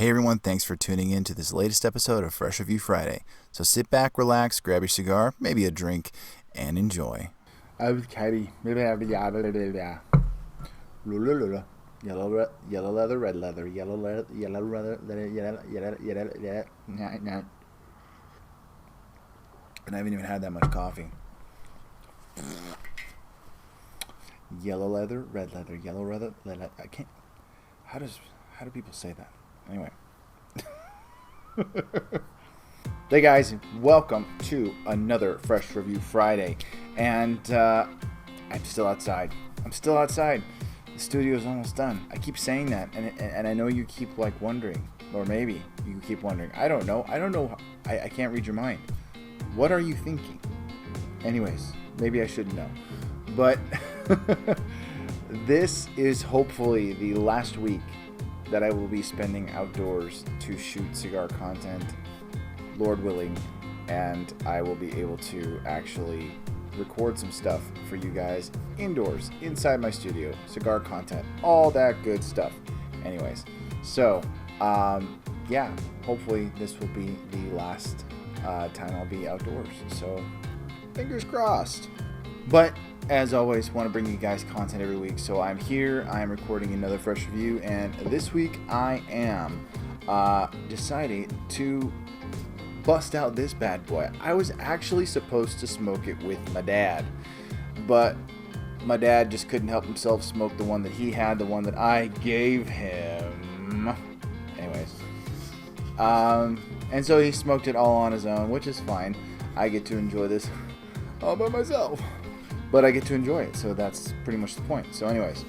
Hey everyone, thanks for tuning in to this latest episode of Fresh Review Friday. So sit back, relax, grab your cigar, maybe a drink, and enjoy. I was Katie. Maybe I have the yellow leather, red leather, yellow leather, yellow. And I haven't even had that much coffee. Yellow leather, red leather, yellow leather. I can't. How do people say that? Anyway. Hey guys, welcome to another Fresh Review Friday. And I'm still outside. The studio is almost done. I keep saying that, and I know you keep wondering, or maybe you keep wondering. I don't know. I can't read your mind. What are you thinking? Anyways, maybe I should know. But this is hopefully the last week that I will be spending outdoors to shoot cigar content, Lord willing, and I will be able to actually record some stuff for you guys indoors, inside my studio, cigar content, all that good stuff. Anyways, so yeah, hopefully this will be the last time I'll be outdoors, so fingers crossed. But as always, want to bring you guys content every week, so I'm here, I'm recording another fresh review, and this week I am deciding to bust out this bad boy. I was actually supposed to smoke it with my dad, but my dad just couldn't help himself smoke the one that he had, the one that I gave him. Anyways, and so he smoked it all on his own, which is fine. I get to enjoy this all by myself, but I get to enjoy it, so that's pretty much the point. So anyways,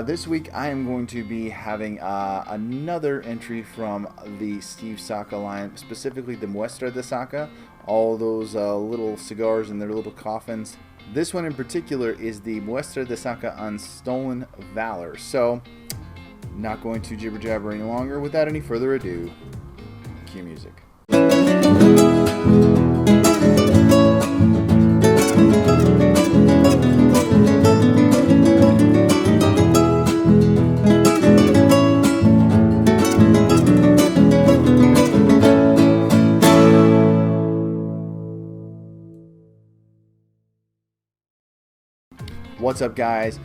this week I am going to be having another entry from the Steve Saka line, specifically the Muestra De Saka, all those little cigars in their little coffins. This one in particular is the Muestra De Saka Unstolen Valor. So, not going to jibber jabber any longer. Without any further ado, cue music. What's up, guys?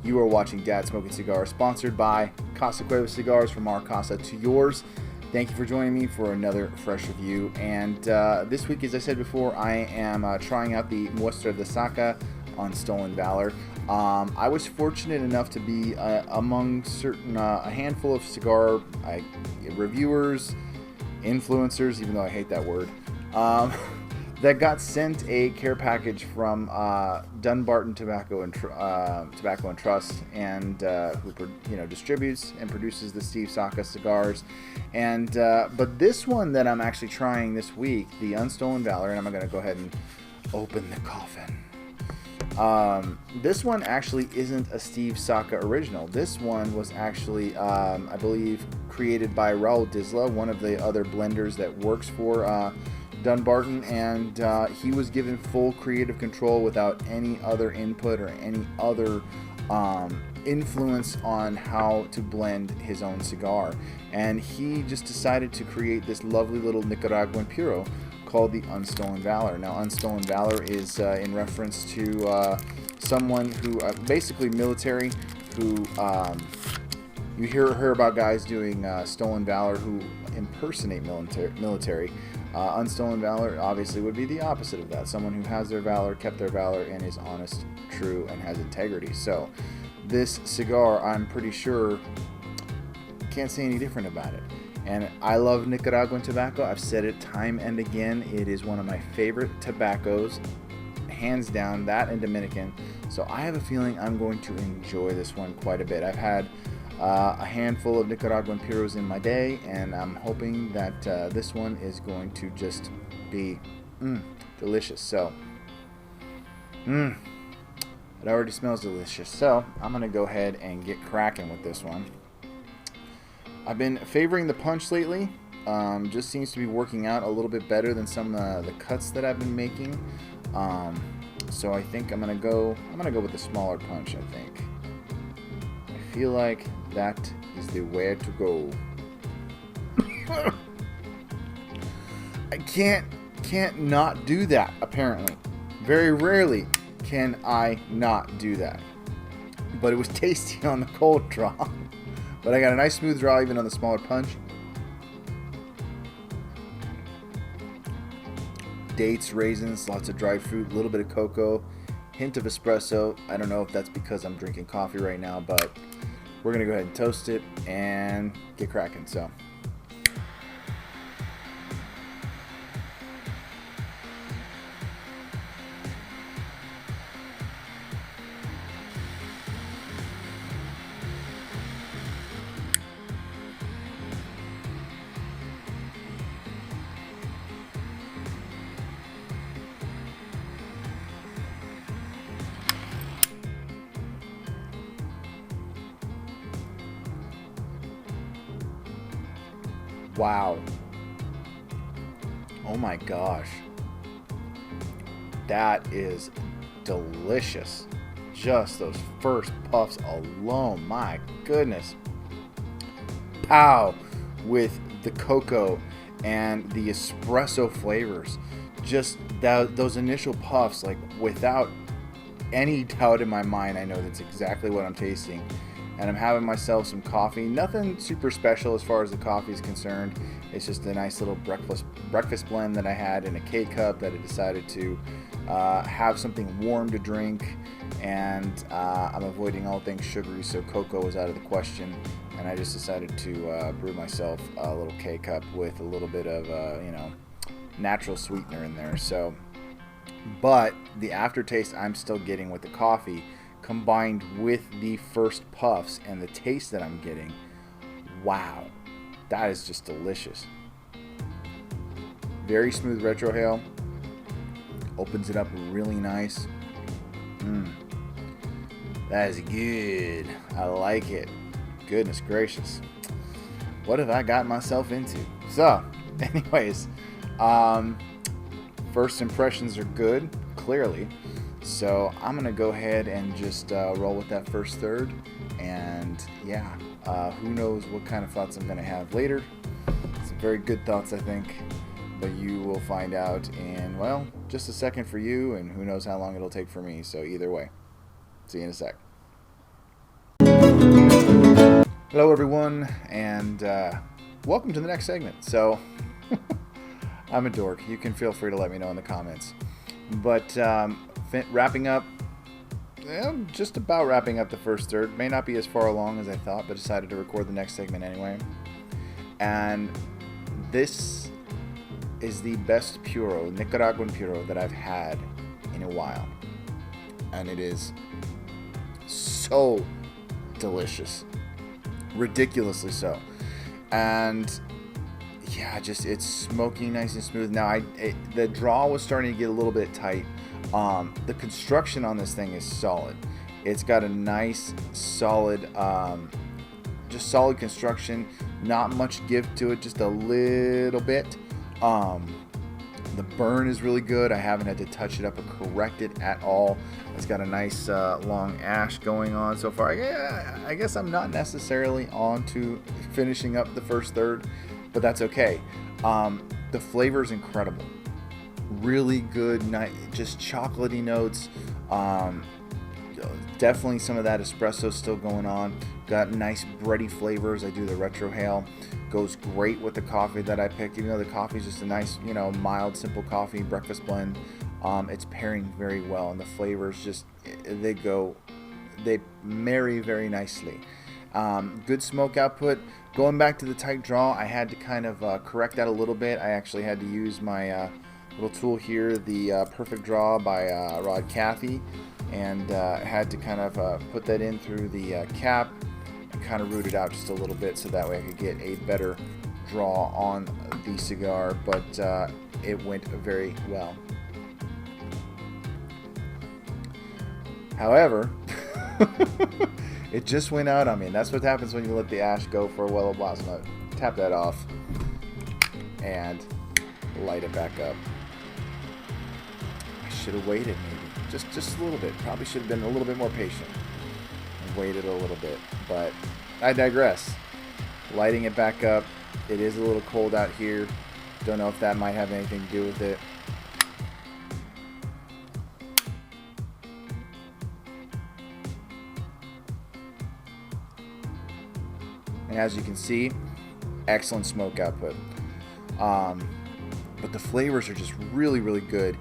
You are watching Dad Smoking Cigars, sponsored by Casa Cueva Cigars, from our casa to yours. Thank you for joining me for another fresh review. And this week, as I said before, I am trying out the Muestra De Saka Unstolen Valor. I was fortunate enough to be among a handful of cigar reviewers, influencers, even though I hate that word, that got sent a care package from Dunbarton Tobacco Trust, and who distributes and produces the Steve Saka cigars. And but this one that I'm actually trying this week, the Unstolen Valor, and I'm going to go ahead and open the coffin. This one actually isn't a Steve Saka original. This one was actually, I believe, created by Raul Disla, one of the other blenders that works for Dunbarton, and he was given full creative control without any other input or any other influence on how to blend his own cigar. And he just decided to create this lovely little Nicaraguan puro called the Unstolen Valor. Now, Unstolen Valor is in reference to someone who, basically military, who you hear about guys doing Stolen Valor who impersonate military. Unstolen Valor obviously would be the opposite of that. Someone who has their valor, kept their valor, and is honest, true, and has integrity. So this cigar, I'm pretty sure, can't say any different about it. And I love Nicaraguan tobacco. I've said it time and again. It is one of my favorite tobaccos, hands down, that and Dominican. So I have a feeling I'm going to enjoy this one quite a bit. I've had a handful of Nicaraguan puros in my day, and I'm hoping that this one is going to just be delicious. So, it already smells delicious. So I'm going to go ahead and get cracking with this one. I've been favoring the punch lately. Just seems to be working out a little bit better than some of the cuts that I've been making. So I think I'm gonna go with the smaller punch. I think. I feel like that is the way to go. I can't not do that, apparently. Very rarely can I not do that. But it was tasty on the cold draw. But I got a nice smooth draw even on the smaller punch. Dates, raisins, lots of dried fruit, a little bit of cocoa, hint of espresso. I don't know if that's because I'm drinking coffee right now, but we're going to go ahead and toast it and get cracking. So, wow. Oh my gosh. That is delicious. Just those first puffs alone. My goodness. Pow! With the cocoa and the espresso flavors. Just those initial puffs, like without any doubt in my mind, I know that's exactly what I'm tasting. And I'm having myself some coffee. Nothing super special as far as the coffee is concerned. It's just a nice little breakfast blend that I had in a K-cup that I decided to have something warm to drink. And I'm avoiding all things sugary, so cocoa was out of the question. And I just decided to brew myself a little K-cup with a little bit of, natural sweetener in there. So, but the aftertaste I'm still getting with the coffee, combined with the first puffs and the taste that I'm getting, wow, that is just delicious. Very smooth retrohale, opens it up really nice. That is good. I like it. Goodness gracious, what have I got myself into? So anyways, first impressions are good, clearly. So I'm going to go ahead and just roll with that first third. And yeah, who knows what kind of thoughts I'm going to have later. Some very good thoughts, I think. But you will find out in, well, just a second for you. And who knows how long it'll take for me. So either way, see you in a sec. Hello, everyone. And welcome to the next segment. So I'm a dork. You can feel free to let me know in the comments. But wrapping up, just about wrapping up the first third. May not be as far along as I thought, but decided to record the next segment anyway. And this is the best puro, Nicaraguan puro, that I've had in a while. And it is so delicious. Ridiculously so. And yeah, just it's smoking nice and smooth. Now, the draw was starting to get a little bit tight. The construction on this thing is solid. It's got a nice, solid, just solid construction. Not much give to it, just a little bit. The burn is really good. I haven't had to touch it up or correct it at all. It's got a nice long ash going on so far. I guess I'm not necessarily on to finishing up the first third, but that's okay. The flavor is incredible. Really good, just chocolatey notes. Definitely some of that espresso still going on. Got nice bready flavors. I do the retrohale. Goes great with the coffee that I picked. Even though the coffee is just a nice, mild, simple coffee breakfast blend, it's pairing very well, and the flavors just they marry very nicely. Good smoke output. Going back to the tight draw, I had to kind of correct that a little bit. I actually had to use my little tool here, the Perfect Draw by Rod Cathy, and had to kind of put that in through the cap and kind of root it out just a little bit so that way I could get a better draw on the cigar, but it went very well. However, it just went out on me, and that's what happens when you let the ash go for a while. So I'm gonna tap that off and light it back up. I should have waited maybe, just a little bit. Probably should have been a little bit more patient and waited a little bit, but I digress. Lighting it back up, It is a little cold out here. Don't know if that might have anything to do with it. And as you can see, excellent smoke output. But the flavors are just really, really good.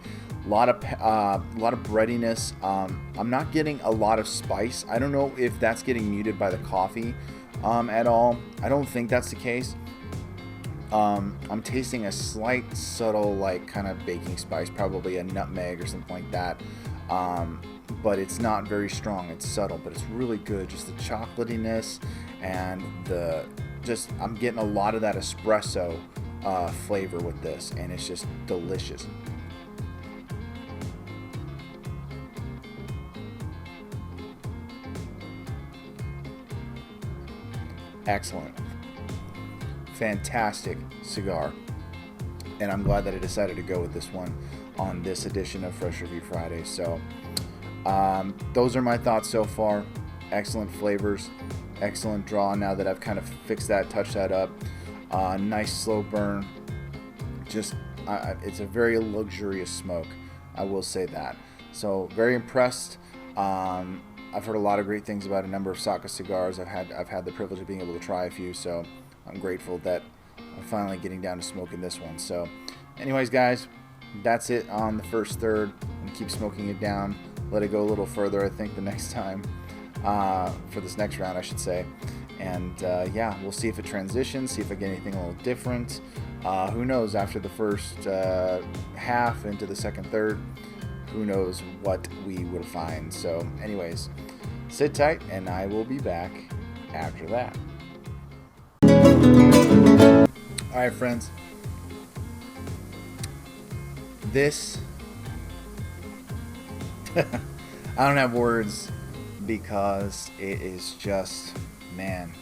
A lot of breadiness. I'm not getting a lot of spice. I don't know if that's getting muted by the coffee at all. I don't think that's the case. I'm tasting a slight, subtle, like kind of baking spice, probably a nutmeg or something like that. But it's not very strong. It's subtle, but it's really good. Just the chocolatiness and I'm getting a lot of that espresso flavor with this, and it's just delicious. Excellent. Fantastic cigar. And I'm glad that I decided to go with this one on this edition of Fresh Review Friday. So those are my thoughts so far. Excellent flavors, excellent draw now that I've kind of fixed that, touched that up. Nice slow burn. Just it's a very luxurious smoke, I will say that. So very impressed. I've heard a lot of great things about a number of Saka cigars. I've had the privilege of being able to try a few, so I'm grateful that I'm finally getting down to smoking this one. So anyways, guys, that's it on the first third. I'm gonna keep smoking it down, let it go a little further, I think, the next time, for this next round, I should say. And yeah, we'll see if it transitions, see if I get anything a little different. Who knows, after the first half into the second third, who knows what we will find. So anyways, sit tight and I will be back after that. All right, friends. This, I don't have words because it is just, man,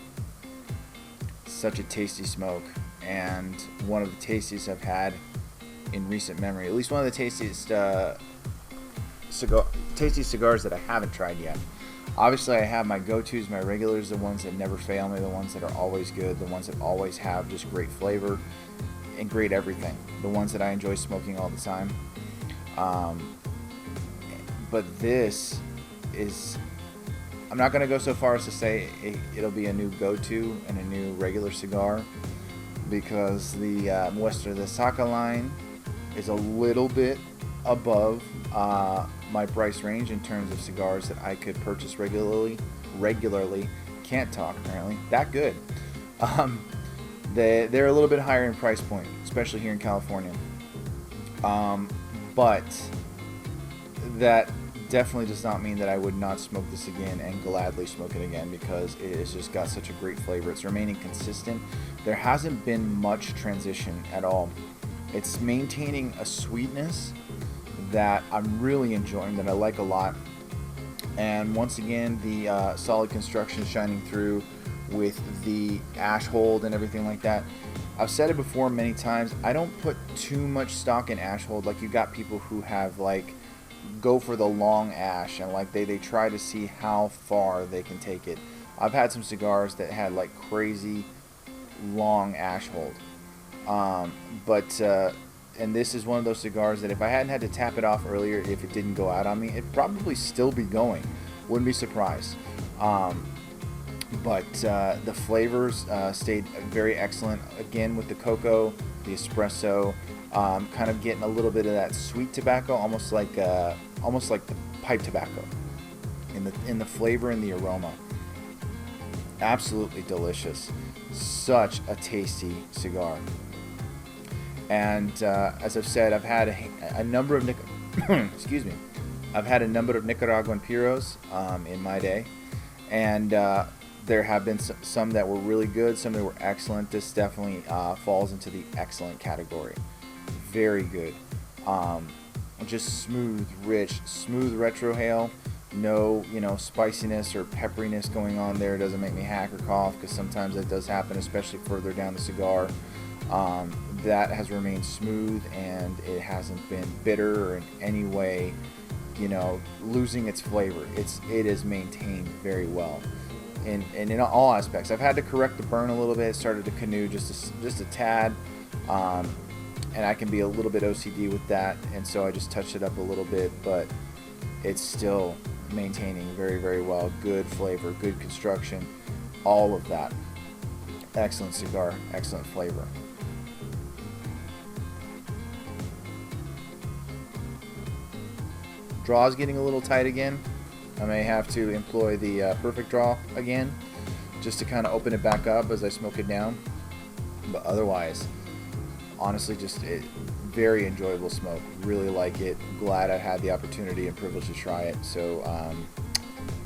such a tasty smoke, and one of the tastiest I've had in recent memory. At least one of the tastiest cigars that I haven't tried yet. Obviously, I have my go-tos, my regulars, the ones that never fail me, the ones that are always good, the ones that always have just great flavor and great everything, the ones that I enjoy smoking all the time. But this is, I'm not going to go so far as to say it'll be a new go-to and a new regular cigar, because the Muestra De Saka line is a little bit above my price range in terms of cigars that I could purchase regularly. Can't talk, apparently. That good. They're a little bit higher in price point, especially here in California. But that definitely does not mean that I would not smoke this again and gladly smoke it again, because it has just got such a great flavor. It's remaining consistent. There hasn't been much transition at all. It's maintaining a sweetness that I'm really enjoying, that I like a lot. And once again, the solid construction shining through with the ash hold and everything like that. I've said it before many times, I don't put too much stock in ash hold. Like, you got people who have, like, go for the long ash, and like they try to see how far they can take it. I've had some cigars that had like crazy long ash hold. And this is one of those cigars that if I hadn't had to tap it off earlier, if it didn't go out on me, it'd probably still be going. Wouldn't be surprised. But the flavors stayed very excellent. Again, with the cocoa, the espresso, kind of getting a little bit of that sweet tobacco, almost like the pipe tobacco in the flavor and the aroma. Absolutely delicious. Such a tasty cigar. And as I've said, I've had a number of excuse me. I've had a number of Nicaraguan puros in my day, and there have been some that were really good, some that were excellent. This definitely falls into the excellent category. Very good. Just smooth, rich, smooth retrohale. No, spiciness or pepperiness going on there. It doesn't make me hack or cough, because sometimes that does happen, especially further down the cigar. That has remained smooth, and it hasn't been bitter or in any way, losing its flavor. It is maintained very well. in all aspects. I've had to correct the burn a little bit. It started to canoe just a tad, and I can be a little bit OCD with that, and so I just touched it up a little bit, but it's still maintaining very, very well. Good flavor, good construction, all of that. Excellent cigar, excellent flavor. Draw's getting a little tight again. I may have to employ the perfect draw again, just to kind of open it back up as I smoke it down. But otherwise, honestly, just very enjoyable smoke. Really like it. Glad I had the opportunity and privilege to try it. So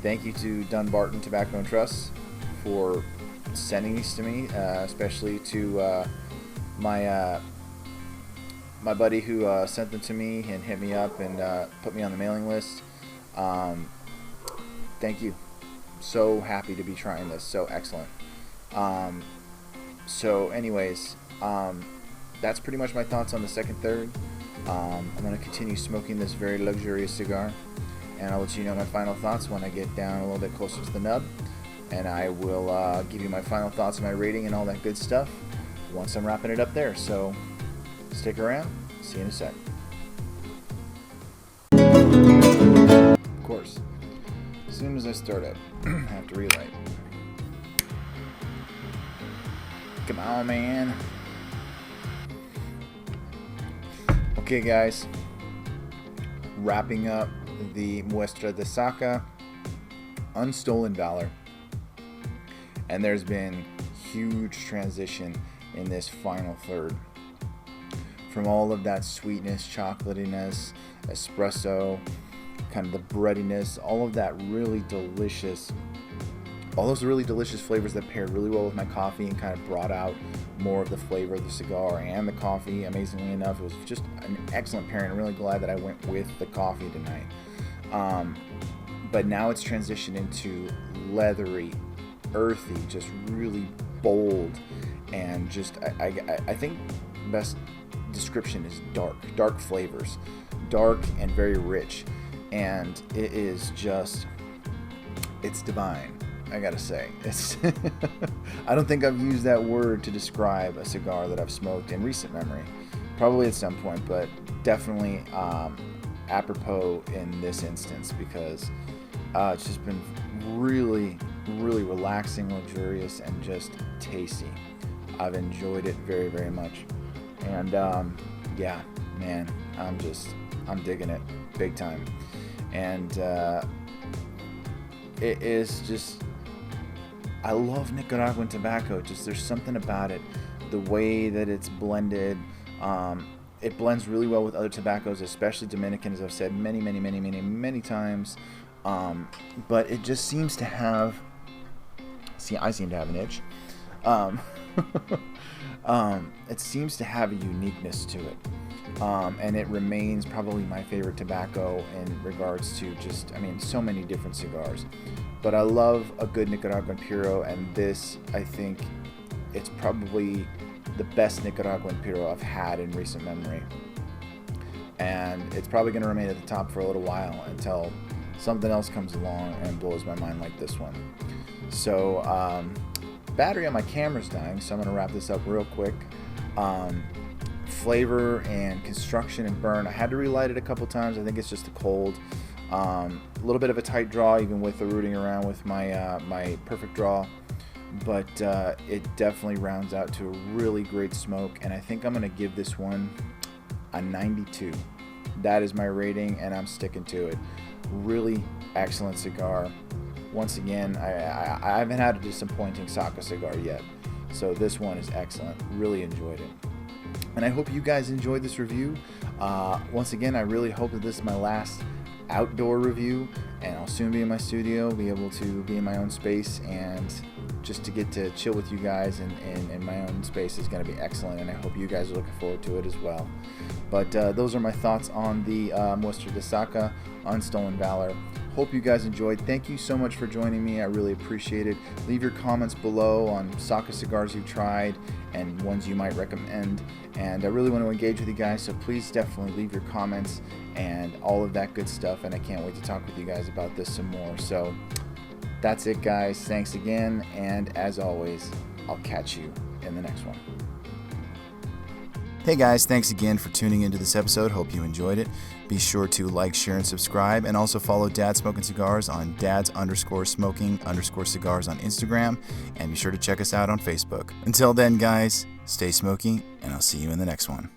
thank you to Dunbarton Tobacco Trust for sending these to me, especially to my buddy who sent them to me and hit me up and put me on the mailing list. Thank you. So happy to be trying this. So excellent. So anyways, that's pretty much my thoughts on the second third. I'm going to continue smoking this very luxurious cigar, and I'll let you know my final thoughts when I get down a little bit closer to the nub, and I will give you my final thoughts and my rating and all that good stuff once I'm wrapping it up there. So stick around. See you in a sec. Of course, as soon as I start up, I have to relight. Come on, man. Okay, guys. Wrapping up the Muestra De Saka, Unstolen Valor. And there's been huge transition in this final third. From all of that sweetness, chocolatiness, espresso, kind of the breadiness, all of that really delicious, all those really delicious flavors that paired really well with my coffee and kind of brought out more of the flavor of the cigar and the coffee. Amazingly enough, it was just an excellent pairing. I'm really glad that I went with the coffee tonight. But now it's transitioned into leathery, earthy, just really bold, and just I think the best description is dark flavors, dark and very rich, and it is just, it's divine. I gotta say, it's I don't think I've used that word to describe a cigar that I've smoked in recent memory. Probably at some point, but definitely apropos in this instance, because it's just been really, really relaxing, luxurious, and just tasty. I've enjoyed it very, very much, and yeah, man, I'm digging it big time, and it is just, I love Nicaraguan tobacco. Just there's something about it, the way that it's blended. It blends really well with other tobaccos, especially Dominican, as I've said many times. But it just seems to have, I seem to have an itch. It seems to have a uniqueness to it. And it remains probably my favorite tobacco in regards to just, so many different cigars. But I love a good Nicaraguan puro, and this, I think, it's probably the best Nicaraguan puro I've had in recent memory. And it's probably going to remain at the top for a little while until something else comes along and blows my mind like this one. So, battery on my camera's dying, so I'm going to wrap this up real quick. Flavor and construction and burn, I had to relight it a couple times. I think it's just the cold. A little bit of a tight draw, even with the rooting around with my my perfect draw, but it definitely rounds out to a really great smoke, and I think I'm going to give this one a 92. That is my rating, and I'm sticking to it. Really excellent cigar. Once again, I haven't had a disappointing Saka cigar yet, so this one is excellent. Really enjoyed it. And I hope you guys enjoyed this review. Once again, I really hope that this is my last outdoor review, and I'll soon be in my studio, be able to be in my own space, and just to get to chill with you guys in my own space is going to be excellent, and I hope you guys are looking forward to it as well. But those are my thoughts on the Muestra De Saka, Unstolen Valor. Hope you guys enjoyed. Thank you so much for joining me. I really appreciate it. Leave your comments below on Saka cigars you've tried and ones you might recommend. And I really want to engage with you guys, so please definitely leave your comments and all of that good stuff. And I can't wait to talk with you guys about this some more. So That's it, guys. Thanks again, and as always, I'll catch you in the next one. Hey guys, thanks again for tuning into this episode. Hope you enjoyed it. Be sure to like, share, and subscribe, and also follow Dad Smoking Cigars on dads_smoking_cigars on Instagram, and be sure to check us out on Facebook. Until then, guys, stay smoky, and I'll see you in the next one.